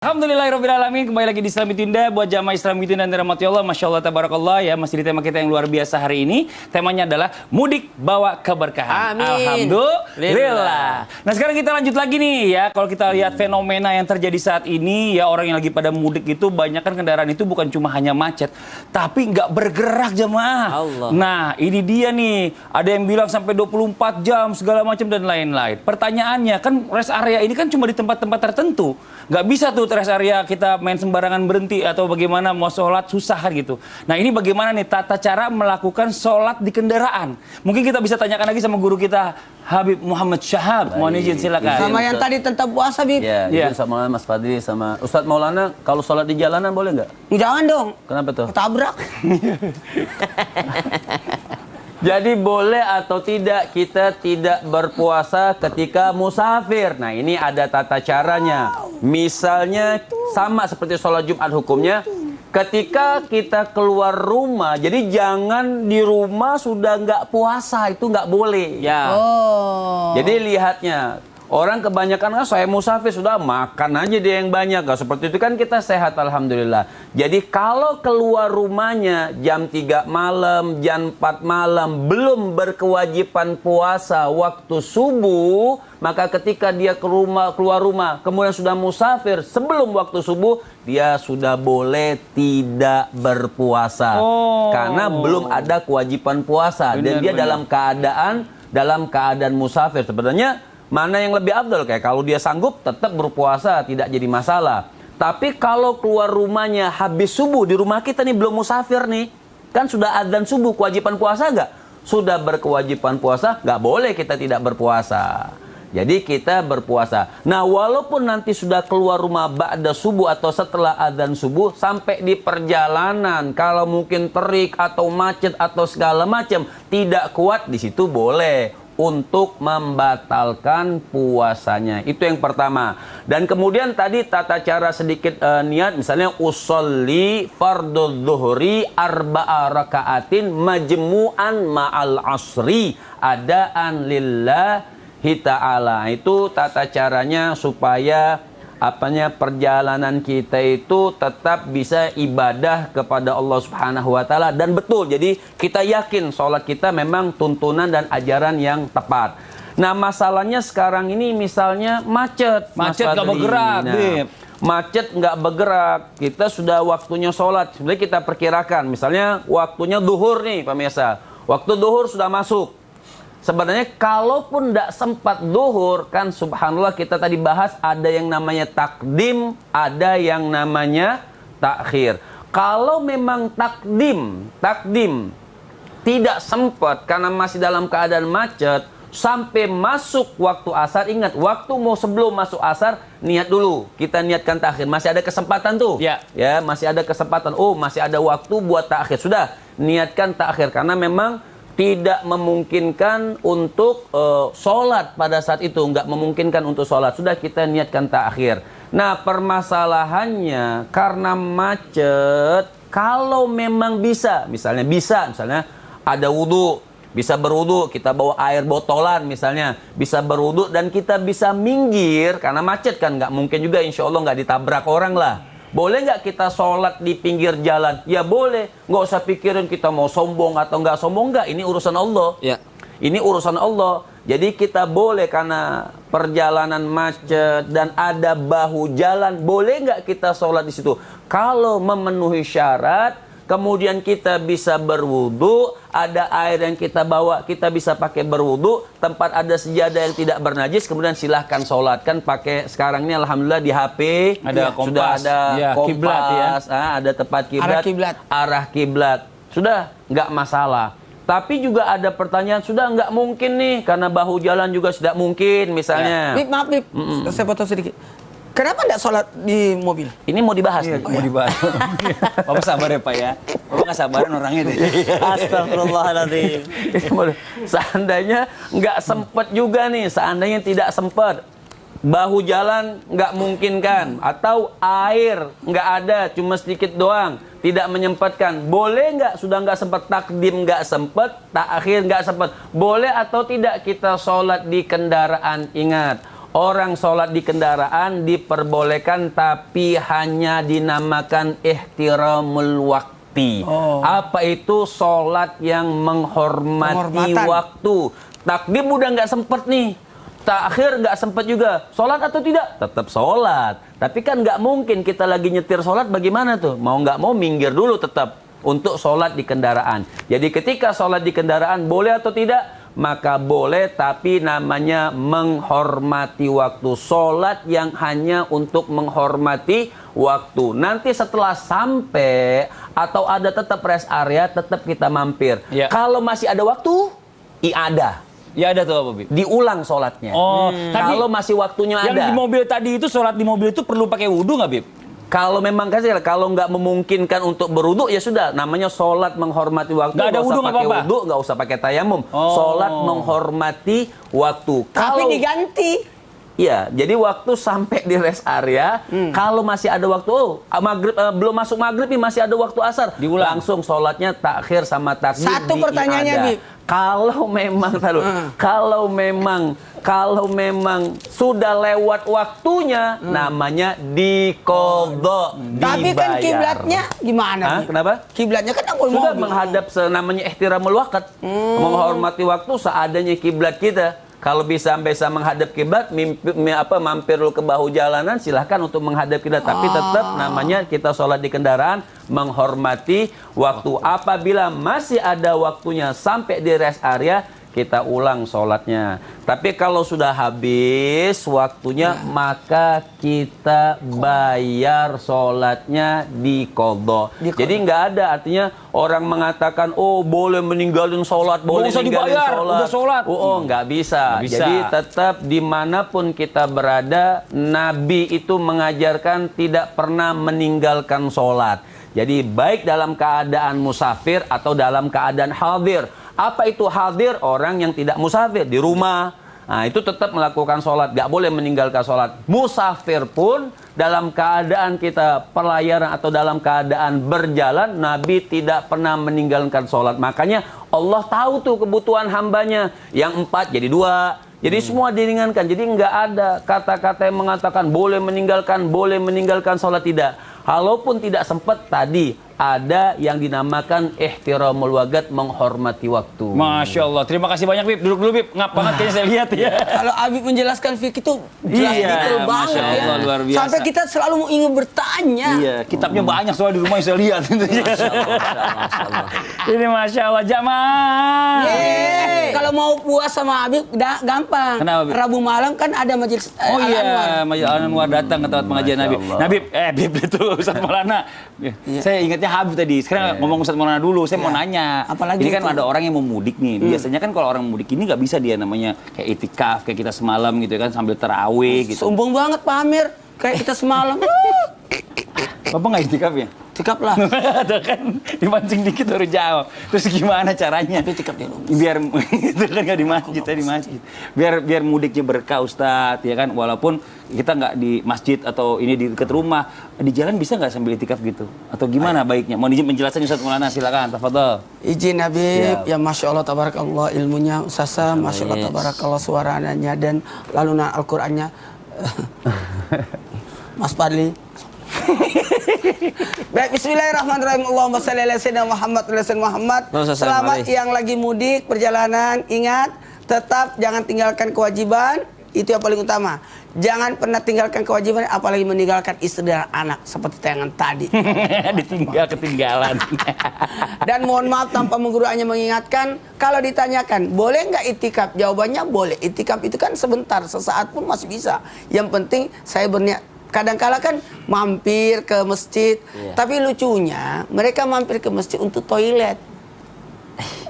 Alhamdulillahirrabbilalamin. Kembali lagi di Islami Tunda. Buat jamaah Islami Tunda dan dirahmati Allah, Masya Allah, Tabarakallah ya. Masih di tema kita yang luar biasa hari ini. Temanya adalah mudik bawa keberkahan. Amin. Alhamdulillah. Nah sekarang kita lanjut lagi nih ya. Kalau kita lihat fenomena yang terjadi saat ini ya, orang yang lagi pada mudik itu banyak kan kendaraan itu bukan cuma hanya macet, tapi nggak bergerak jamaah. Allah. Nah ini dia nih. Ada yang bilang sampai 24 jam segala macam dan lain-lain. Pertanyaannya kan rest area ini kan cuma di tempat-tempat tertentu. Nggak bisa tuh rest area kita main sembarangan berhenti atau bagaimana mau sholat susah gitu. Nah ini bagaimana nih tata cara melakukan sholat di kendaraan? Mungkin kita bisa tanyakan lagi sama guru kita Habib Muhammad Syahab. Mohon izin silakan. Sama yang tadi tentang puasa, Bib. Ya, Ya. itu sama Mas Fadli sama Ustadz Maulana, kalau sholat di jalanan boleh nggak? Jangan dong. Kenapa tuh? Ketabrak. Jadi boleh atau tidak kita tidak berpuasa ketika musafir. Nah ini ada tata caranya. Misalnya sama seperti sholat Jumat hukumnya. Ketika kita keluar rumah, jadi jangan di rumah sudah nggak puasa, itu nggak boleh. Ya. Oh. Jadi lihatnya, orang kebanyakan saya musafir sudah makan aja dia yang banyak. Gak seperti itu kan kita sehat alhamdulillah. Jadi kalau keluar rumahnya jam 3 malam, jam 4 malam belum berkewajiban puasa waktu subuh, maka ketika dia keluar rumah kemudian sudah musafir sebelum waktu subuh, dia sudah boleh tidak berpuasa. Karena belum ada kewajiban puasa dan dia dalam keadaan musafir. Sebenarnya mana yang lebih afdal, kayak kalau dia sanggup tetap berpuasa tidak jadi masalah. Tapi kalau keluar rumahnya habis subuh, di rumah kita nih belum musafir nih, kan sudah adzan subuh, kewajiban puasa nggak? Sudah berkewajiban puasa, nggak boleh kita tidak berpuasa. Jadi kita berpuasa. Nah walaupun nanti sudah keluar rumah ba'da subuh atau setelah adzan subuh, sampai di perjalanan kalau mungkin terik atau macet atau segala macam tidak kuat, di situ boleh untuk membatalkan puasanya. Itu yang pertama. Dan kemudian tadi tata cara sedikit niat, misalnya usolli fardhu dhuhri arba'a raka'atin majmu'an ma'al asri adaan lillahi ta'ala. Itu tata caranya supaya perjalanan kita itu tetap bisa ibadah kepada Allah Subhanahu wa taala dan betul. Jadi kita yakin sholat kita memang tuntunan dan ajaran yang tepat. Nah, masalahnya sekarang ini misalnya macet nggak bergerak, Bib. Macet nggak bergerak. Kita sudah waktunya sholat. Sebenarnya kita perkirakan, misalnya waktunya duhur nih, pemirsa. Waktu duhur sudah masuk. Sebenarnya kalaupun tidak sempat duhur, kan subhanallah kita tadi bahas ada yang namanya takdim, ada yang namanya takhir. Kalau memang takdim tidak sempat karena masih dalam keadaan macet, sampai masuk waktu asar, ingat waktu mau sebelum masuk asar niat dulu, kita niatkan takhir. Masih ada kesempatan tuh, ya masih ada kesempatan. Oh masih ada waktu buat takhir, sudah niatkan takhir karena memang tidak memungkinkan untuk sholat pada saat itu, nggak memungkinkan untuk sholat, sudah kita niatkan takhir. Nah permasalahannya karena macet, kalau memang misalnya ada wudhu, bisa berwudhu, kita bawa air botolan misalnya, bisa berwudhu dan kita bisa minggir karena macet kan, nggak mungkin juga insya Allah nggak ditabrak orang lah. Boleh nggak kita sholat di pinggir jalan? Ya boleh. Nggak usah pikirin kita mau sombong atau nggak sombong, nggak. Ini urusan Allah. Ya. Ini urusan Allah. Jadi kita boleh karena perjalanan macet dan ada bahu jalan, boleh nggak kita sholat di situ? Kalau memenuhi syarat, kemudian kita bisa berwudu, ada air yang kita bawa, kita bisa pakai berwudu, tempat ada sejadah yang tidak bernajis, kemudian silahkan sholat. Kan pakai sekarang ini alhamdulillah di HP ada kompas, sudah ada kompas, kiblat ya. Ada tepat kiblat, arah kiblat, sudah nggak masalah. Tapi juga ada pertanyaan, sudah nggak mungkin nih karena bahu jalan juga tidak mungkin misalnya. Bib, maaf Bib, saya potong sedikit. Kenapa enggak sholat di mobil? Ini mau dibahas nih. Mau dibahas. Bapak sabar ya Pak ya. Bapak nggak sabaran orangnya deh. Astagfirullahaladzim. Seandainya nggak sempet juga nih, seandainya tidak sempet, bahu jalan nggak mungkin kan, atau air nggak ada, cuma sedikit doang, tidak menyempatkan, boleh nggak? Sudah nggak sempat takdim, nggak sempat takhir, nggak sempat, boleh atau tidak kita sholat di kendaraan? Ingat, Orang sholat di kendaraan diperbolehkan tapi hanya dinamakan ihtiramul waqti. Apa itu? Sholat yang menghormati Penghormatan. waktu. Takdim udah nggak sempet nih. Takhir nggak sempet juga. Sholat atau tidak? Tetap sholat. Tapi kan nggak mungkin kita lagi nyetir sholat, bagaimana tuh? Mau nggak mau minggir dulu tetap untuk sholat di kendaraan. Jadi ketika sholat di kendaraan boleh atau tidak? Maka boleh, tapi namanya menghormati waktu. Sholat yang hanya untuk menghormati waktu. Nanti setelah sampai atau ada tetap rest area, tetap kita mampir. Ya. Kalau masih ada waktu, ada. Ya ada tuh apa, Bib? Diulang sholatnya. Tapi Kalau masih waktunya yang ada. di mobil tadi itu, sholat di mobil itu perlu pakai wudhu nggak, Bib? Kalau memang kalau nggak memungkinkan untuk berwudu, ya sudah, namanya sholat menghormati waktu. Nggak ada usah wudu, nggak pakai apa-apa? wudu, nggak usah pakai tayamum. Sholat menghormati waktu. Tapi diganti. Iya, jadi waktu sampai di rest area, kalau masih ada waktu, maghrib, belum masuk maghrib nih, masih ada waktu asar, Diulang. langsung sholatnya takhir sama takbir. Satu pertanyaannya, Bib. Kalau memang, kalau memang sudah lewat waktunya, namanya diqadha, Tapi kan dibayar. kiblatnya gimana? Hah? Bib? Kenapa? Kiblatnya kan aku Sudah mobil. menghadap namanya ihtiramul waqt. Menghormati waktu seadanya kiblat kita. Kalau bisa menghadap kiblat, mampir lu ke bahu jalanan, silahkan untuk menghadap kiblat. Tapi tetap namanya kita sholat di kendaraan, menghormati waktu. Apabila masih ada waktunya sampai di rest area, kita ulang sholatnya. Tapi kalau sudah habis waktunya, maka kita bayar sholatnya diqadha. Jadi nggak ada, artinya orang mengatakan, oh boleh meninggalin sholat, boleh usah ninggalin dibayar, sholat. udah sholat. Nggak bisa. Nggak bisa. Jadi tetap dimanapun kita berada, Nabi itu mengajarkan tidak pernah meninggalkan sholat. Jadi baik dalam keadaan musafir atau dalam keadaan hadir. Apa itu hadir? Orang yang tidak musafir di rumah. Nah, itu tetap melakukan sholat, nggak boleh meninggalkan sholat. Musafir pun dalam keadaan kita pelayaran atau dalam keadaan berjalan, Nabi tidak pernah meninggalkan sholat. Makanya Allah tahu tuh kebutuhan hambanya. Yang 4 jadi 2. Jadi semua diringankan. Jadi nggak ada kata-kata yang mengatakan boleh meninggalkan sholat, tidak. Walaupun tidak sempat tadi, ada yang dinamakan ihtiramul waqt, menghormati waktu. Masya Allah. Terima kasih banyak, Bib. Duduk dulu, Bib. Ngap banget kayaknya saya lihat ya. Kalau Habib menjelaskan fikih itu jelas Iya, detail Masya banget ya. Allah, luar biasa. Sampai kita selalu ingin bertanya. Iya, kitabnya banyak soal di rumah yang saya lihat. Ini Masya Allah. Jamaah. Kalau mau puas sama Habib, gampang. Kenapa, Bib? Rabu malam kan ada majelis Oh Al-Anwar. iya, Majelis Al-Anwar datang ke tempat pengajian Masya Nabi. Allah. Nabib, Bib itu Ustaz Maulana. Saya ingatnya Habib tadi. Sekarang ngomong Ustaz Maulana dulu. Saya mau nanya. Apalagi ini kan itu? ada orang yang mau mudik nih. Biasanya kan kalau orang mudik ini nggak bisa dia namanya kayak itikaf kayak kita semalam gitu kan sambil tarawih gitu. Sombong banget Pak Amir. Kayak kita semalam. Bapak nggak itikaf ya? Tikap lah. Tuh kan dipancing dikit baru jawab. Terus gimana caranya? Tapi tikap dia dulu. Biar itu kan nggak di masjid, saya di masjid. Biar mudiknya berkah Ustadz, ya kan. Walaupun kita nggak di masjid atau ini di dekat rumah, di jalan bisa nggak sambil itikaf gitu? Atau gimana baiknya? Mau izin penjelasan Ustadz Maulana, silakan. Tafadhol. Izin Habib, ya Masya Allah tabarakallah ilmunya Ustazah, Masya Allah tabarakallah suaranya dan lalu Al-Qur'annya Mas Padli. Baik, bismillahirrahmanirrahim. Allahumma shalli ala sayyidina Muhammad wa ala sayyidina Muhammad. Selamat yang lagi mudik perjalanan, ingat tetap jangan tinggalkan kewajiban, itu yang paling utama. Jangan pernah tinggalkan kewajiban, apalagi meninggalkan istri dan anak seperti tayangan tadi. Ketinggalan. Dan mohon maaf tanpa menggurui, hanya mengingatkan, kalau ditanyakan boleh nggak itikaf, jawabannya boleh. Itikaf itu kan sebentar, sesaat pun masih bisa. Yang penting saya berniat. Kadang-kala kan mampir ke masjid, tapi lucunya mereka mampir ke masjid untuk toilet.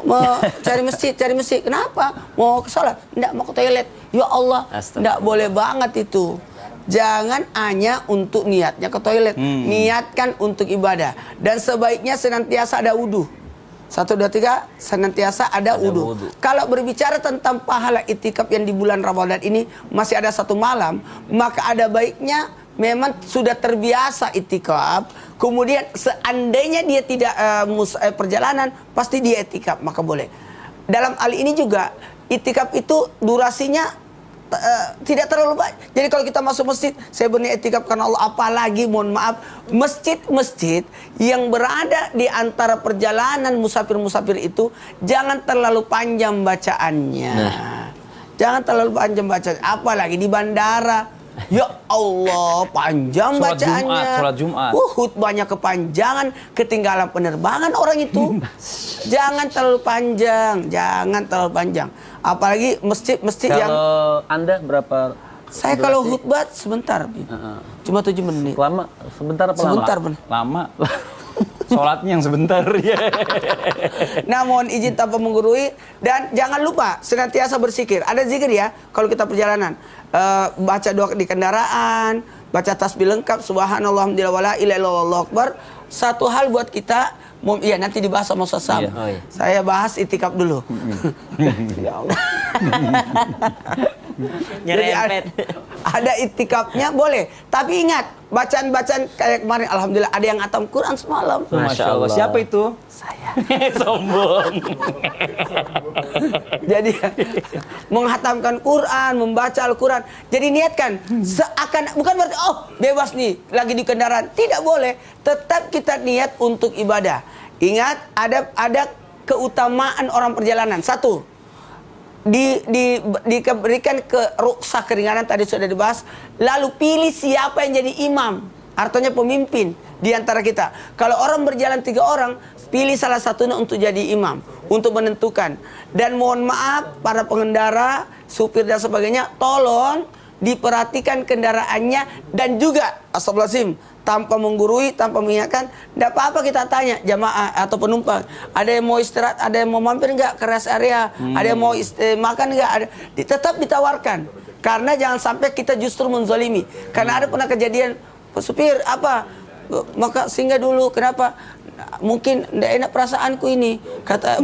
Mau cari masjid. Kenapa? Mau ke sholat? Enggak, mau ke toilet. Ya Allah, enggak boleh banget itu. Jangan hanya untuk niatnya ke toilet. Niatkan untuk ibadah. Dan sebaiknya senantiasa ada wudu. 1, 2, 3, senantiasa ada wudu. Kalau berbicara tentang pahala itikaf yang di bulan Ramadan ini masih ada 1 malam, maka ada baiknya memang sudah terbiasa itikaf, kemudian seandainya dia tidak perjalanan, pasti dia itikaf, maka boleh. Dalam hal ini juga itikaf itu durasinya tidak terlalu baik. Jadi kalau kita masuk masjid, saya berniat itikaf karena Allah. Apalagi mohon maaf, masjid-masjid yang berada di antara perjalanan musafir-musafir itu jangan terlalu panjang bacaannya. Jangan terlalu panjang bacaannya. Apalagi di bandara. Ya Allah, panjang Sholat bacaannya. Sholat Jumat. Khutbahnya kepanjangan, ketinggalan penerbangan orang itu. Jangan terlalu panjang, jangan terlalu panjang. Apalagi masjid-masjid yang... Kalau Anda berapa? Saya kalau khutbah sebentar, cuma 7 menit. Lama? Sebentar apa Sebentar, lama? benar. Lama. Sholatnya yang sebentar ya. Nah, mohon izin tanpa menggurui dan jangan lupa senantiasa berzikir. Ada zikir ya kalau kita perjalanan. Baca doa di kendaraan, baca tasbih lengkap, subhanallah, alhamdulillah, wala ilaha illallah, Allahu akbar. Satu hal buat kita, iya nanti dibahas sama Ustaz Sam. Iya. Oh, iya. Saya bahas itikaf dulu. Ya Allah. Jadi ada itikafnya boleh, tapi ingat bacaan-bacaan kayak kemarin, alhamdulillah ada yang khatam Quran semalam. Masya Allah. Siapa itu? Saya. Sombong. Jadi menghatamkan Quran, membaca Al-Quran. Jadi niatkan seakan bukan berarti bebas nih lagi di kendaraan. Tidak boleh. Tetap kita niat untuk ibadah. Ingat ada keutamaan orang perjalanan. Satu, diberikan ke ruksa keringanan tadi sudah dibahas. Lalu pilih siapa yang jadi imam, artinya pemimpin di antara kita. Kalau orang berjalan 3 orang, pilih salah satunya untuk jadi imam, untuk menentukan. Dan mohon maaf para pengendara, supir dan sebagainya, tolong diperhatikan kendaraannya dan juga astagfirullahaladzim, tanpa menggurui, tanpa mengingatkan. Tidak apa-apa kita tanya jamaah atau penumpang, ada yang mau istirahat, ada yang mau mampir nggak ke rest area, ada yang mau makan nggak, tetap ditawarkan. Karena jangan sampai kita justru menzalimi. Karena ada pernah kejadian, supir apa, maka singgah dulu, kenapa? Mungkin tidak enak perasaanku ini, kata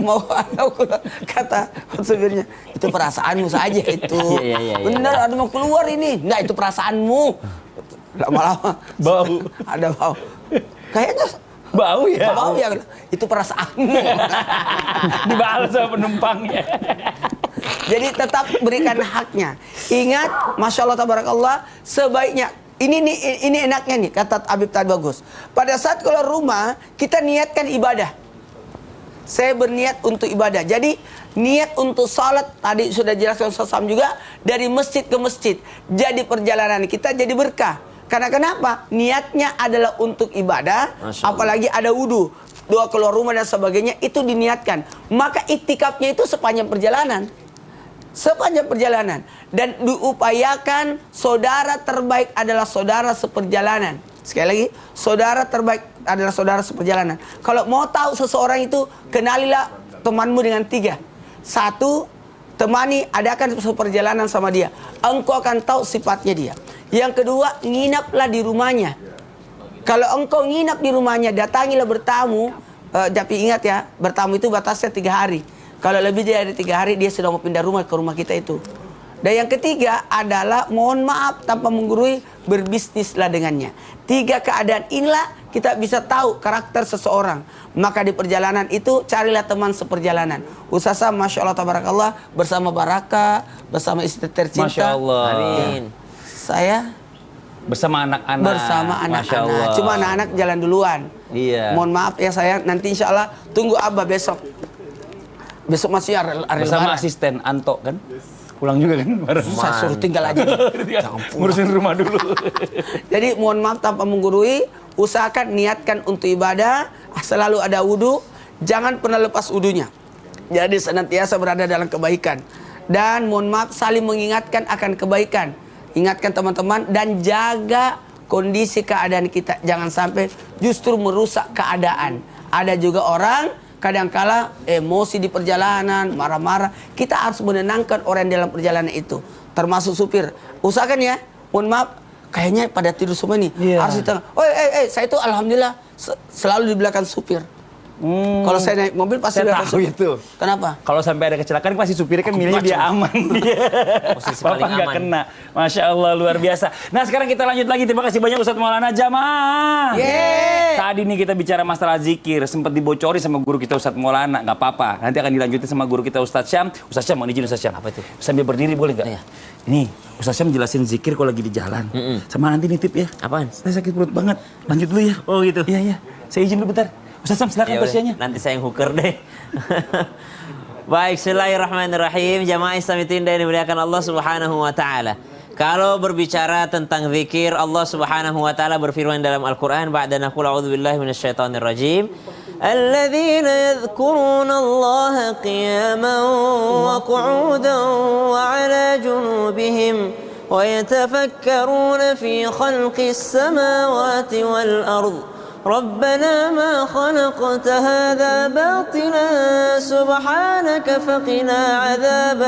supirnya. Itu perasaanmu saja itu. Benar, ada mau keluar ini, enggak, itu perasaanmu. Lama-lama Bau. ada bau. Kayaknya Bau ya? bau ya. Itu perasaanmu. Dibalas sama penumpangnya. Jadi tetap berikan haknya. Ingat, masya Allah tabarakallah, sebaiknya ini enaknya nih kata Habib tadi bagus. Pada saat keluar rumah kita niatkan ibadah. Saya berniat untuk ibadah. Jadi niat untuk salat tadi sudah jelaskan Ustaz Sam juga, dari masjid ke masjid. Jadi perjalanan kita jadi berkah. Karena kenapa? Niatnya adalah untuk ibadah, apalagi ada wudu, doa keluar rumah dan sebagainya itu diniatkan. Maka iktikafnya itu sepanjang perjalanan. Sepanjang perjalanan. Dan diupayakan saudara terbaik adalah saudara seperjalanan. Sekali lagi, saudara terbaik adalah saudara seperjalanan. Kalau mau tahu seseorang itu, kenalilah temanmu dengan 3. 1, temani, adakan seperjalanan sama dia. Engkau akan tahu sifatnya dia. Yang kedua, nginaplah di rumahnya. Kalau engkau nginap di rumahnya, datangilah bertamu. Tapi ingat ya, bertamu itu batasnya 3 hari. Kalau lebih dari 3 hari, dia sudah mau pindah rumah ke rumah kita itu. Dan yang ketiga adalah, mohon maaf tanpa menggurui, berbisnislah dengannya. 3 keadaan inilah kita bisa tahu karakter seseorang. Maka di perjalanan itu carilah teman seperjalanan. Ustaz Sam, masya Allah tabarakallah, bersama Baraka, bersama istri tercinta. Masya Allah. Amin. Saya Bersama anak-anak. bersama Masya Allah. anak-anak. Cuma anak-anak jalan duluan. Iya. Mohon maaf ya sayang, nanti insya Allah tunggu Abah besok. Besok masih hari Bersama Lebaran. asisten Anto kan? Pulang juga kan bareng. Saya suruh tinggal aja. Jangan pulang. Ngurusin rumah dulu. Jadi mohon maaf tanpa menggurui, usahakan niatkan untuk ibadah, selalu ada wudu, jangan pernah lepas wudunya. Jadi senantiasa berada dalam kebaikan. Dan mohon maaf saling mengingatkan akan kebaikan. Ingatkan teman-teman dan jaga kondisi keadaan kita. Jangan sampai justru merusak keadaan. Ada juga orang kadangkala emosi di perjalanan, marah-marah. Kita harus menenangkan orang dalam perjalanan itu. Termasuk supir. Usahakan ya, mohon maaf, kayaknya pada tidur semua nih. Iya. Harus di tengah. Saya itu alhamdulillah selalu di belakang supir. Kalau saya naik mobil pasti Saya belakang tahu supir. itu. Kenapa? Kalau sampai ada kecelakaan pasti supirnya kan milihnya dia aman. Posisi Bapak paling nggak aman. kena. Masya Allah luar biasa. Nah sekarang kita lanjut lagi. Terima kasih banyak Ustadz Maulana Jamaah. Yeay. Tadi nih kita bicara masalah zikir. Sempat dibocori sama guru kita Ustadz Maulana. Nggak apa-apa. Nanti akan dilanjutin sama guru kita Ustadz Syam. Ustadz Syam, mau izin Ustadz Syam. Apa itu? Sambil berdiri boleh nggak? Iya. Ini Ustaz Syam jelasin zikir kalau lagi di jalan. Sama nanti nitip ya. Apaan? Saya sakit perut banget. Lanjut dulu ya. Oh gitu. Iya, iya. Saya izin dulu bentar. Ustaz Syam silakan Ya udah, tausiahnya. nanti saya yang hooker deh. Baik, bismillahirrahmanirrahim. Jamaah Islam yang dimuliakan Allah Subhanahu wa taala. Kalau berbicara tentang zikir, Allah Subhanahu wa taala berfirman dalam Al-Qur'an, ba'da naqul a'udzubillahi minasyaitonir rajim. الذين يذكرون الله قياما وقعودا وعلى جنوبهم ويتفكرون في خلق السماوات والأرض ربنا ما خلقت هذا باطلا سبحانك فقنا عذاب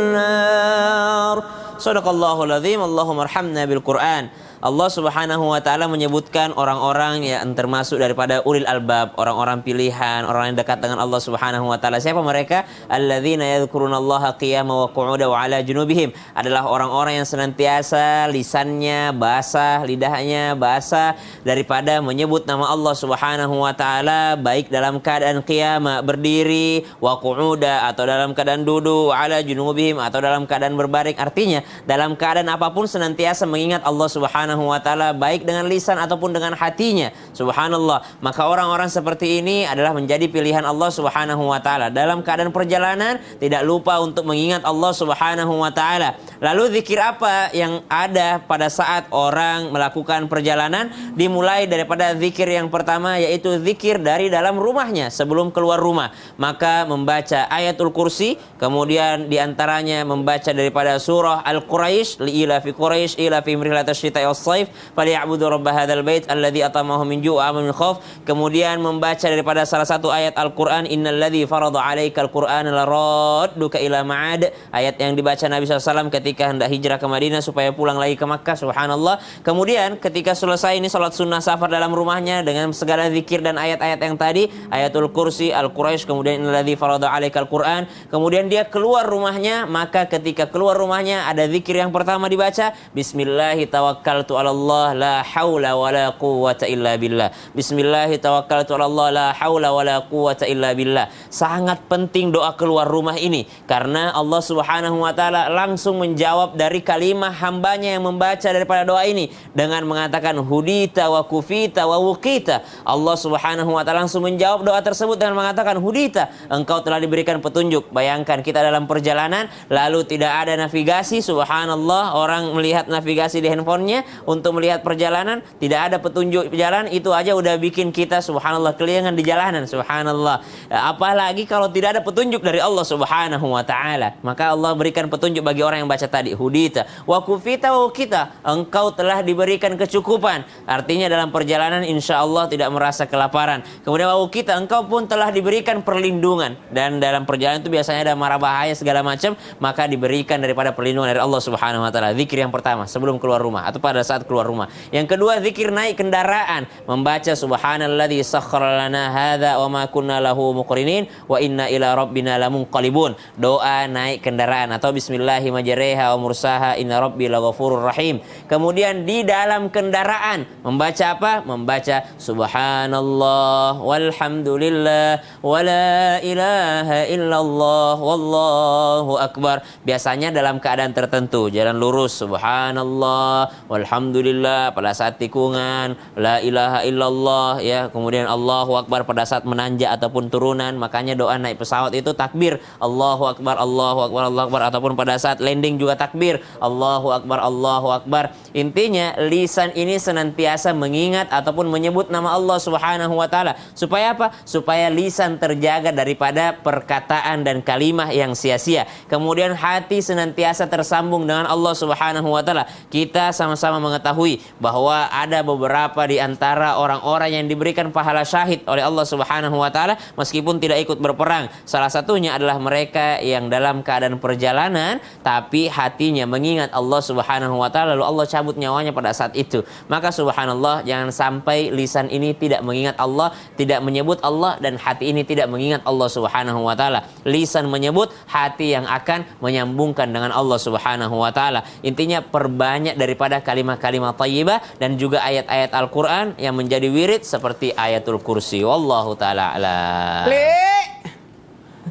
النار صدق الله العظيم اللهم ارحمنا بالقرآن. Allah Subhanahu wa taala menyebutkan orang-orang yang termasuk daripada ulil albab, orang-orang pilihan, orang yang dekat dengan Allah Subhanahu wa taala. Siapa mereka? Alladzina yadhkurunallaha qiyaman wa qu'udan wa 'ala junubihim. Adalah orang-orang yang senantiasa lisannya basah, lidahnya basah daripada menyebut nama Allah Subhanahu wa taala baik dalam keadaan qiyama, berdiri, wa qu'uda atau dalam keadaan duduk, wa 'ala junubihim atau dalam keadaan berbaring. Artinya, dalam keadaan apapun senantiasa mengingat Allah Subhanahu wa taala baik dengan lisan ataupun dengan hatinya. Subhanallah. Maka orang-orang seperti ini adalah menjadi pilihan Allah Subhanahu wa taala. Dalam keadaan perjalanan tidak lupa untuk mengingat Allah Subhanahu wa taala. Lalu zikir apa yang ada pada saat orang melakukan perjalanan? Dimulai daripada zikir yang pertama, yaitu zikir dari dalam rumahnya sebelum keluar rumah. Maka membaca ayatul kursi, kemudian diantaranya membaca daripada surah Al-Quraisy, li'ila fi Quraisy ila fi rihlatas syita'i was-saif falyabudu rabb hadzal bait alladzi atamahum min ju' wa amanahum min khauf. Kemudian membaca daripada salah satu ayat Al-Qur'an, innalladzi farada 'alaikal qur'ana laradduka ila ma'ad, ayat yang dibaca Nabi SAW ketika hendak hijrah ke Madinah supaya pulang lagi ke Makkah. Subhanallah. Kemudian ketika selesai ini salat sunnah safar dalam rumahnya dengan segala zikir dan ayat-ayat yang tadi, ayatul kursi, Al-Quraisy, kemudian innalladzi farada 'alaikal qur'an. Kemudian dia keluar rumahnya, maka ketika keluar rumahnya ada zikir yang pertama dibaca, bismillahi tawakkaltu 'alallah la haula wala quwwata illa billah. Bismillahi tawakkaltu 'alallah la haula wala quwwata illa billah. Sangat penting doa keluar rumah ini karena Allah Subhanahu wa taala langsung menjawab dari kalimah hambanya yang membaca daripada doa ini dengan mengatakan hudita wa kufita wa wuqita. Allah Subhanahu wa taala langsung menjawab doa tersebut dengan mengatakan hudita, engkau telah diberikan petunjuk. Bayangkan kita dalam perjalanan lalu tidak ada navigasi. Subhanallah, orang melihat navigasi di handphonenya untuk melihat perjalanan, tidak ada petunjuk jalan, itu aja udah bikin kita subhanallah keliengan di jalanan. Subhanallah. Apalagi kalau tidak ada petunjuk dari Allah Subhanahu wa taala. Maka Allah berikan petunjuk bagi orang yang baca tadi, hudita wa kufita wa kita, engkau telah diberikan kecukupan. Artinya dalam perjalanan insyaallah tidak merasa kelaparan. Kemudian wa kita, engkau pun telah diberikan perlindungan, dan dalam perjalanan itu biasanya ada mara bahaya segala macam, maka diberikan daripada perlindungan dari Allah Subhanahu wa taala. Zikir yang pertama sebelum keluar rumah atau pada saat keluar rumah. Yang kedua, zikir naik kendaraan, membaca subhanalladzi sakhkhara lana hadza wa ma kunna lahu muqrinin wa inna ila rabbina lamunqalibun. Doa naik kendaraan atau bismillahi majriha wa mursaha inna rabbi laghafurur rahim. Kemudian di dalam kendaraan membaca apa? Membaca subhanallah walhamdulillah wa la ilaha illallah wallahu akbar. Biasanya dalam keadaan tertentu, jalan lurus subhanallah walhamdulillah, pada saat tikungan la ilaha illallah ya, kemudian Allahu akbar pada saat menanjak ataupun turunan. Makanya doa naik pesawat itu takbir Allahu akbar Allahu akbar Allahu akbar, ataupun pada saat landing juga takbir Allahu akbar Allahu akbar. Intinya lisan ini senantiasa mengingat ataupun menyebut nama Allah Subhanahu wa taala. Supaya apa? Supaya lisan terjaga daripada perkataan dan kalimah yang sia-sia. Kemudian hati senantiasa tersambung dengan Allah Subhanahu wa taala. Kita sama-sama mengetahui bahwa ada beberapa di antara orang-orang yang diberikan pahala syahid oleh Allah Subhanahu wa taala meskipun tidak ikut berperang. Salah satunya adalah mereka yang dalam keadaan perjalanan tapi hatinya mengingat Allah Subhanahu wa taala, lalu Allah cabut nyawanya pada saat itu. Maka subhanallah, jangan sampai lisan ini tidak mengingat Allah, tidak menyebut Allah, dan hati ini tidak mengingat Allah Subhanahu wa taala. Lisan menyebut, hati yang akan menyambungkan dengan Allah Subhanahu wa taala. Intinya perbanyak daripada kalimat-kalimat thayyibah dan juga ayat-ayat Al-Qur'an yang menjadi wirid seperti ayatul kursi. Wallahu taala a'lam.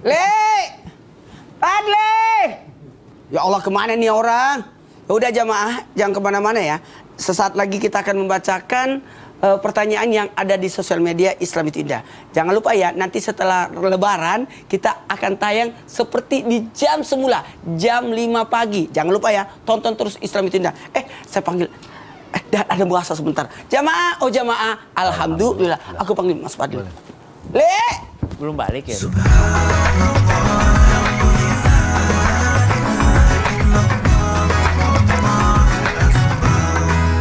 Le, Padle, Ya Allah, kemana nih orang? Ya udah jamaah, jangan kemana-mana ya. Sesaat lagi kita akan membacakan pertanyaan yang ada di sosial media Islam itu Indah. Jangan lupa ya, nanti setelah Lebaran kita akan tayang seperti di jam semula, jam 5 pagi. Jangan lupa ya, tonton terus Islam itu Indah. Saya panggil, ada bahasa sebentar. Jamaah, oh jamaah, alhamdulillah. Aku panggil Mas Fadil. Le! Belum balik ya?